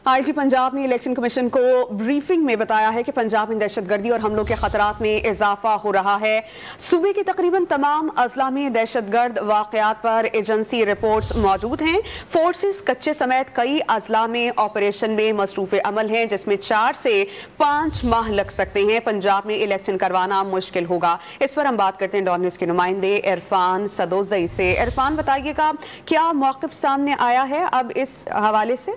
आई जी पंजाब ने election commission को briefing में बताया है कि पंजाब में दहशतगर्दी और हमलों के खतरात में इजाफा हो रहा है। सूबे के तकरीबन तमाम अजला में दहशतगर्द वाकयात पर एजेंसी रिपोर्ट्स मौजूद हैं। फोर्सेस कच्चे समेत कई अजला में ऑपरेशन में मसरूफ अमल हैं, जिसमें 4 से 5 माह लग सकते हैं। पंजाब में इलेक्शन करवाना मुश्किल होगा। इस पर हम बात करते हैं डॉन न्यूज़ के नुमाइंदे इरफान सदोजई से। इरफान, बताइएगा क्या मौक़िफ़ सामने आया है अब इस हवाले से?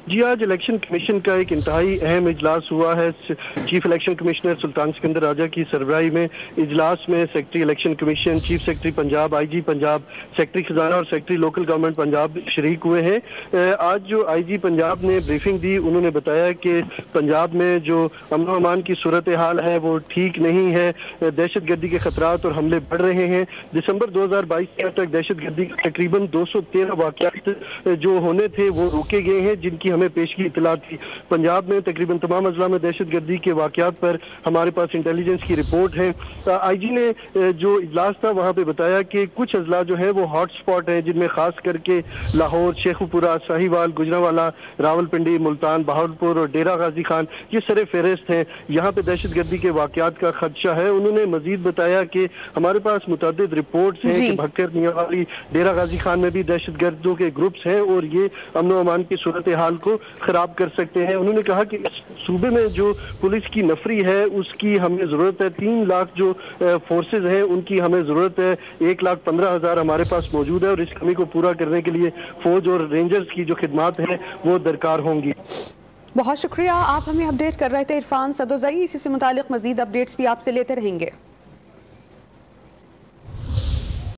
जी, आज इलेक्शन कमीशन का एक इंतहाई अहम इजलास हुआ है। चीफ इलेक्शन कमिश्नर सुल्तान सिकंदर राजा की सरबराही में इजलास में secretary election commission, chief secretary Punjab, IG Punjab, secretary खजाना और सेक्रेटरी लोकल गवर्नमेंट पंजाब शरीक हुए हैं। आज जो आईजी पंजाब ने ब्रीफिंग दी, उन्होंने बताया कि पंजाब में जो अमन व अमान की सूरत हाल है वो ठीक नहीं है। दहशत गर्दी के खतरात और हमले बढ़ रहे हैं। दिसंबर 2022 तक दहशत गर्दी के तकरीबन 213 वाक़यात जो होने थे वो रोके गए हैं, जिनकी हमें पेशगी इतला थी। पंजाब में तकरीबन तमाम अजला में दहशत गर्दी के वाक़यात पर हमारे पास इंटेलिजेंस की रिपोर्ट है। आईजी ने जो इजलास था वहाँ पे बताया कि कुछ अजला जो है वो हॉट स्पॉट है, जिनमें खास करके लाहौर, शेखुपुरा, साहिवाल, गुजरांवाला, रावलपिंडी, मुल्तान, बहावलपुर और डेरा गाजी खान ये सरे फहरिस्त हैं। यहाँ पे दहशत गर्दी के वाक़यात का खदशा है। उन्होंने मजीद बताया कि हमारे पास मुतअद्दिद रिपोर्ट्स हैं कि भक्कर, मियांवाली, डेरा गाजी खान में भी दहशत गर्दों के ग्रुप्स हैं और ये अमन व अमान की सूरत हाल को खराब कर सकते हैं। उन्होंने कहा कि इस सूबे में जो पुलिस की नफरी है उसकी हमें जरूरत है। 3 लाख जो फोर्सेज हैं उनकी हमें जरूरत है। 1,15,000 हमारे पास मौजूद है और इस कमी को पूरा करने के लिए फौज और रेंजर्स की जो खिदमात हैं वो दरकार होंगी। बहुत शुक्रिया, आप हमें अपडेट कर रहे थे इरफान सदोजई। इसी से मुतालिक मजीद अपडेट्स भी आपसे लेते रहेंगे।